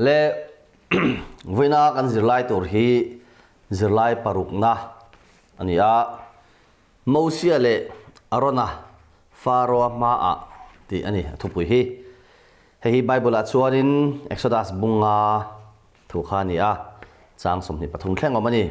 le voina kan zirlai tur hi zirlai parukna ania Moses le arona Pharaoh ma a ti ani thupui hi hei Bible a chuanin Exodus bunga thu kha ni a chang som ni pathum thleng omani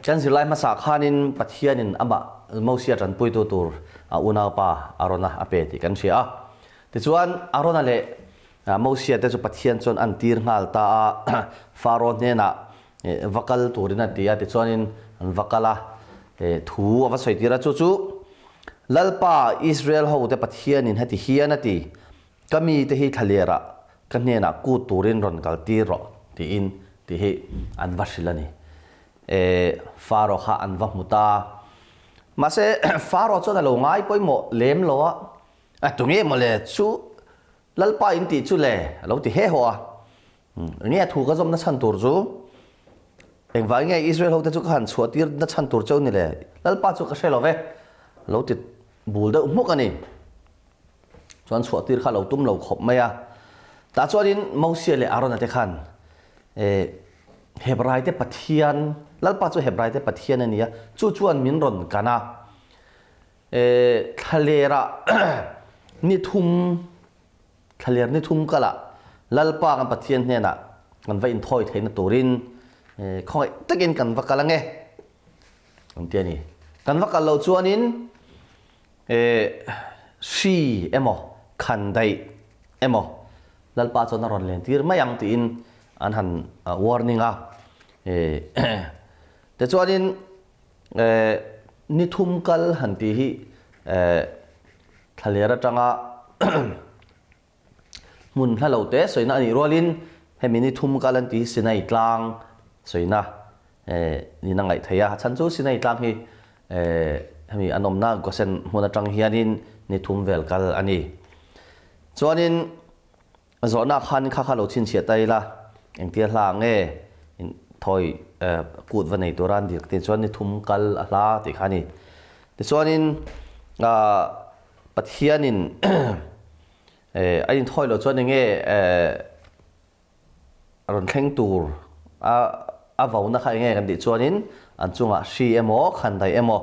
chan zirlai ma sa khanin pathianin ama Moses ran pui tu tur a una pa arona ape ti kan sia ti chuan arona le Moses te chu pathian chon an tir ngal ta Pharaoh ne na vakal turina tia ti chuanin an vakala thu awa soitira chu chu lalpa Israel ho te pathianin hati hianati kami te hi thalera kanena ku turin ron kal tiro ti in ti hi an vasilani Pharaoh kha an va muta mase Pharaoh chon lo ngai poimo lem lo a tunge mole chu lalpa in ti chu le lo ti he ho a nge thu ka zom na chan tur chu eng vai nge Israel ho te chu khan chuatir na chan tur chau ni le lalpa chu ka selo ve lo ti bul da umuk ani chuan chuatir kha lo tum lo khop maya ta chuanin Moses le Aaron te khan Hebrai te pathian lalpa chu Hebrai te pathian ania chu chuan min ron kana thalera ni thum thaler ni thum kala lalpa kan pathian hne na kan vai in thoi theina turin khoi takin kan vakala nge antiani kan vakal lo chuanin si emo khandai emo lalpa chona ron len tir mayang ti in an han warning a te chuanin ni thum kal han ti hi thalera tanga mun hla lo te soina ani rolin hemini thum kalan ti sinai tlang soina ni na ngai thaya chan chu sinai tlang hi hemi anomna gosen huna tang hianin ni thum vel kal ani chuanin zona khan kha kha lo chin chia tai la engtia hla nge thoi kut vanei toran dik te chuan ni thum kal ahla ti khani te chuanin pathianin ain thoi lo chuan nge ron thleng tur a vauna kha nge kan di chuanin an chunga si emo khandai emo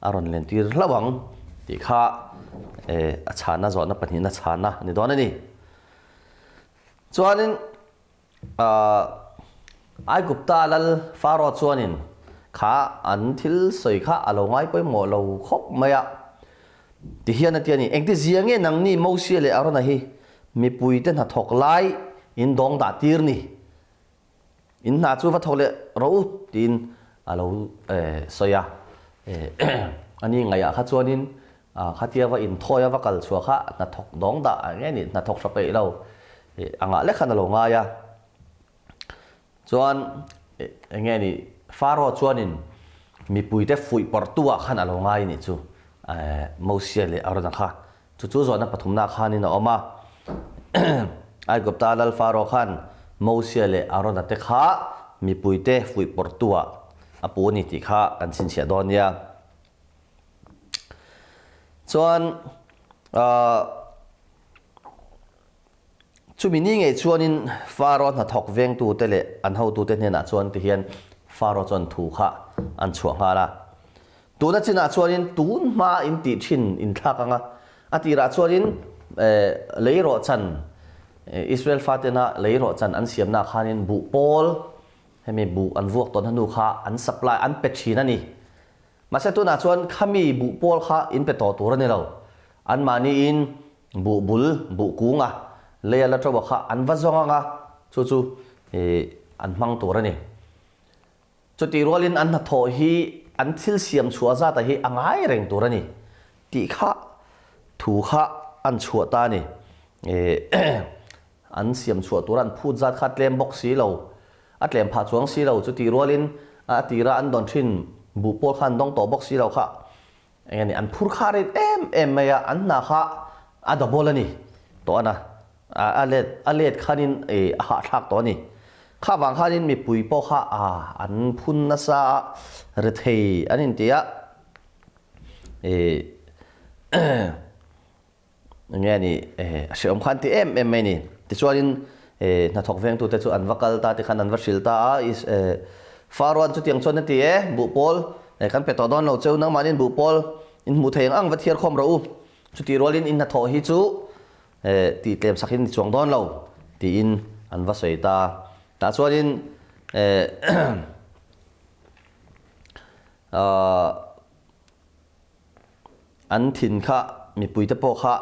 aron len tir hlawang ti kha a chana zona panina chana ni don ani chuanin ai gupta lal Pharaoh chuanin kha an thil soi kha alongai poi mo lo khop maya ti hian ati ani engti ziange nangni Moses le Aaron hi mi pui ten ha thok lai in dong da tir ni in na chu va thok le ro tin alo soya ani ngaya kha chuanin khatia wa in thoya wa kal chua kha na thok dong da nge ni na thok sape lo anga le khan lo nga ya chuan nge ni Pharaoh chuanin mi pui te fui portua khan alo ngai ni chu Moses le Aaron kha chu zona pathumna khani na oma ai gupta lal Pharaoh khan Moses le Aaron te kha mi pui te fui portua apu ni ti kha kan chin sia don ya chuan chumini nge chuanin Pharaoh na thok veng tu te le an ho tu te ne na chuan ti hian Pharaoh chon thu kha an chuang hala tu na china chuanin tun ma in ti thin in thakanga atira chuanin leiro chan Israel fatena leiro chan an siamna khanin bu pol hemi bu an vuak ton hanu kha an supply an pethin ani mase tu na chuan khami bu pol kha in pe to tur ani lo an mani in bu bul bu kunga leya la thawa kha an wazonga nga chu chu an mang tur ani chuti rolin an na tho hi an thil siam chua za ta hi angai reng tur ani ti kha thu kha an chua ta ni an siam chua tur an phut zat kha tlem box si lo atlem pha chuang si lo chuti rolin atira an don thin bu pol khan dong to box si lo kha engani an phur kha ret em maya an na kha adabol ani to ana alet khanin ha thak to ni kha wang khanin mi pui po kha an phun na sa re thei anin tia nghe ni sẽ om khan ti em mai ni ti chuanin na thok veng tu te chu an vakal ta ti khan an vasil ta is faron chu tiang chon ti bu pol kan pe to don lo cheu nang manin bu pol in mu theng ang vathiar khom ro u chu ti rolin in na tho hi chu ti tlem sakhin chuang don lo ti in an va soi ta chuanin an thin kha mi pui te po kha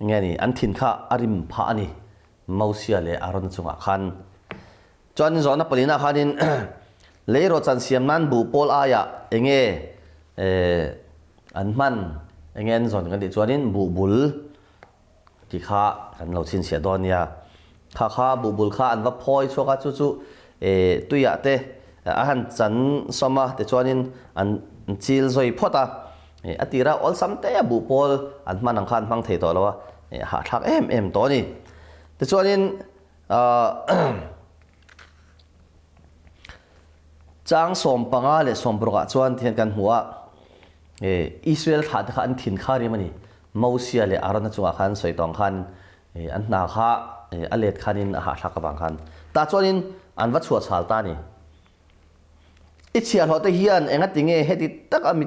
nghe ni an thin kha arim pha ani mausia le aron chunga khan chuan zona polina khanin leiro chan siam nan bu pol aya enge an man engen zon kan ti chuanin bu bul ki kha kan lo chin sia don ya kha bu bul kha an va phoi choka chu tuya te a han chan soma te chuanin an chil zoi phota atira ol samte bu pol an man ang khan mang thei to lo ha thak em to ni te chuanin chang som panga le som broka chuan thian kan huwa Israel tha ta an thin kha ri mani mausia le arana chunga khan soi tong khan an na kha alet khanin ha thak ka bang khan ta chuanin an va chhuat chhal ta ni ichhial hote hian enga tinge heti tak ami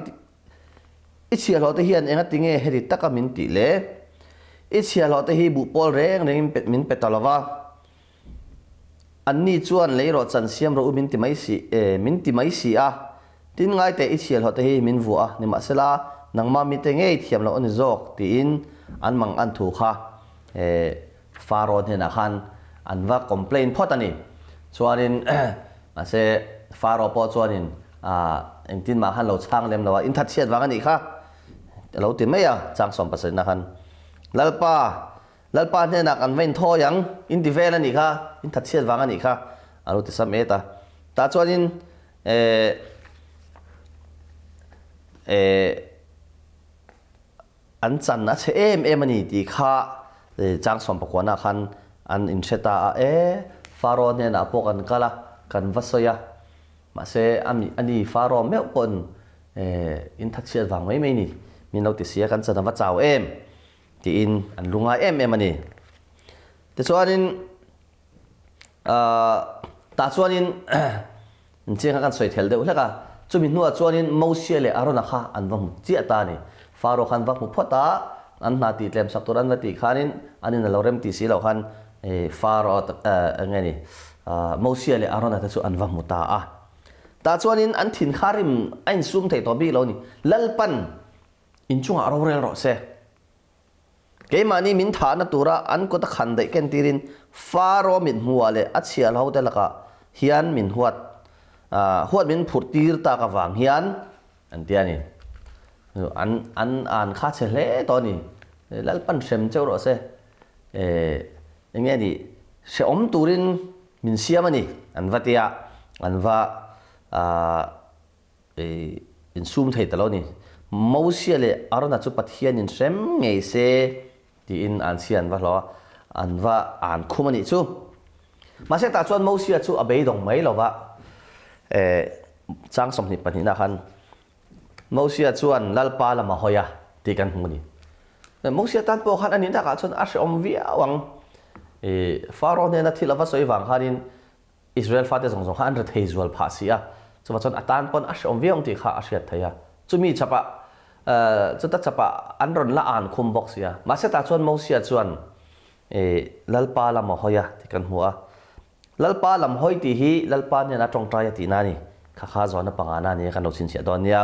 ichhial hote hian enga tinge heti tak amin ti le ichhial hote hi bu pol reng min petalawa anni chuan leiro chan siam ro min ti mai si a tin ngai te ichhial hote hi min vu a ni ma sela nangma mi te ngei thiam lo ani jok ti in an mang an thu kha faron hena khan an va complain photani chuanin ase faro po chuanin engtin ma han lo chang lem lawa in that chiat wang ani kha lo ti mai a chang som pasen na khan lalpa ne nak an vein tho yang in di vel ani kha in that chiat wang ani kha alo ti sam eta ta chuanin an chan na che em ani ti kha chang som pakwana khan an in cheta faro ne na pok an kala kan vasoya ma se ani faro me pon in that chiat wang mai mai ni min lo ti sia kan chana wa chaw em ti in an lunga em ani te chuanin ta chuanin cheng kan soi thel deuh hlaka chumi nuwa chuanin mausia le arona kha an wa mu chi ata ni faro khan wa mu phota an na ti tlem sak turan wa ti khanin anin lo rem ti si lo khan faro ngani mausia le arona ta chu an wa mu ta a ta chuanin an thin kharim ain sum thei to bi lo ni lalpan in chunga ro rel ro se ke mani min tha na tura an ko ta khan dei ken tirin faro min huwa le achhial ho te laka hian min huat min phurtir ta ka wang hian an tiani an kha che hle to ni lalpan sem cheu ro se nge ni se om turin min siamani an vatia an va in sum thei talo ni mausia le arona chu pathian in sem ngei se ti in an sian va lo an va an khumani chu ma se ta chuan mausia chu abei dong mai lova chang som ni pani na khan mausia chuan lalpa lama hoya ti kan hmuni mausia tan po khan anin ta ka chuan a om via wang faro ne na thilava soi wang khanin Israel fa te zong zong han ra thei zual pha sia chuwa chuan atan pon a om viong ti kha a hriat theia chumi chapa chuta chapa an ron la an khum box sia ma se ta chuan mausia chuan lalpa lama hoya ti kan hua lalpa lam hoi ti hi lalpa ne na tong trai ti na ni kha zona pangana ni kan lo chin sia don nia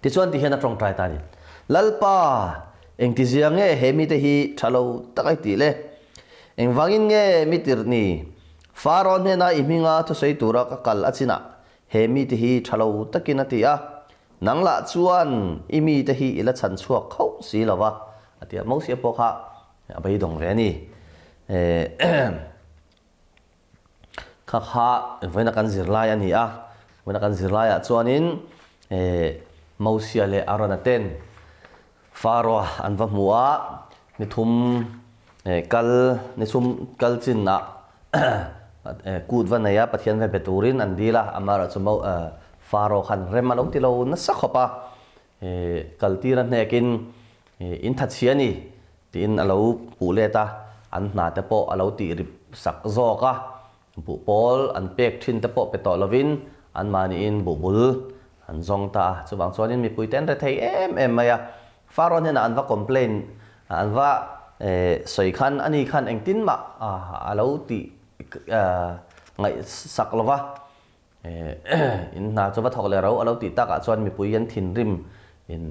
ti chuan ti hena tong trai ta ni lalpa eng ti ziang nge hemi te hi thalo takai ti le eng wangin nge mitir ni faron ne na iminga to sei tura ka kal achina hemi te hi thalo takina ti a nangla chuan imi te hi ila chan chuak khau si lawa atia mausia po kha abai dong ve ni kha voina kan zirlai ani a voina kan zirlai a chuanin mausia le arona ten faro an va muwa ni thum kal chin na kut va naya pathian ve beturin an dila amara chumo faro khan remalong tilo na sakhopa kaltira nekin in thật xia ni tin alo pu le ta an na te po alo ti rip sak zo ka bu pol an pek thin te po pe to lovin an mani in bu bul an zong ta chu bang chuan in mi pui ten re thei em maya faron na an va complain an va soi khan ani khan eng tin ma alo ti ngai sak lova in na chu va thok le ro alo ti ta ka chuan mi pui an thin rim in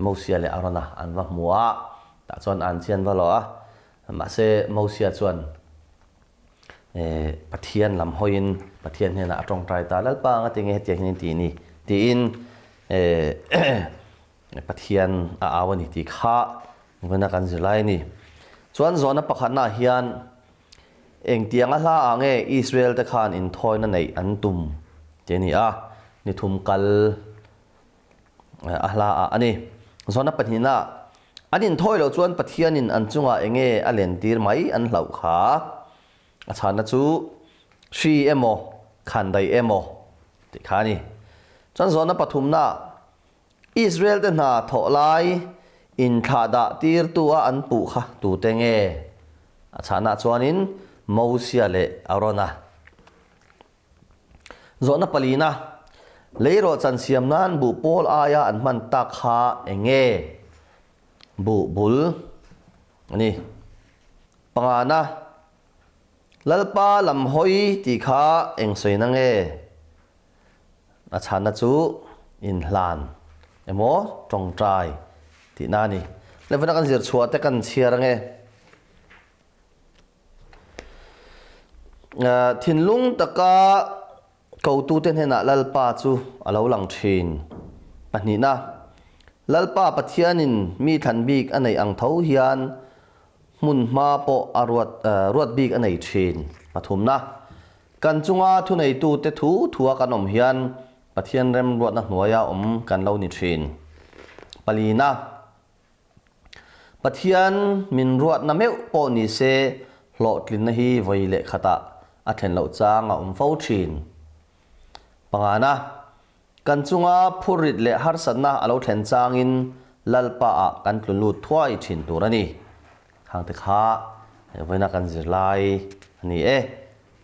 Mosia le arona an va mua ta chuan an chian va lo a ma se Mosia chuan pathian lam hoin pathian hena atong trai ta lalpa nga tinge tiang ni ti ni ti in pathian a awani ti kha ngana kan zilai ni chuan zona pakhat na hian eng tiang a hla ange Israel te khan in thoi na nei an tum te ni a ni thum kal ahla ani zona pathina anin thoi lo chuan pathianin an chunga enge alen tir mai an hlau kha achana chu shi emo khandai emo ti khani chan zona pathumna Israel te na tholai in thada tir tu a an pu kha tu tenge achana chuanin Mosia le arona zona palina leiro chan siam nan bu pol aya an man ta kha enge bu bul ani pangana lalpa lam hoi ti kha eng soi na nge achana chu in hlan emo tong trai ti na ni levana kan zir chhuat te kan chiar nge thinlung taka câu tu tên hena lalpa chu alo lang thin pani na lalpa pathianin mi than bik anei ang tho hian mun ma po ruat bik anei thin pathum na kan chunga thu nei tu te thu thua kan om hian pathian rem ruat na hnuaya kan lo ni thin palina pathian min ruat na meu po ni se hlo tlin na hi voile khata a then lo changa fo thin pangana kan chunga phurit le har sanna alo thlen changin lalpa a kan tlulut thuai thin turani hang te kha voina kan zirlai ani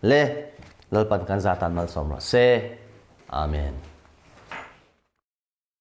le lalpan kan zatan mal somra se amen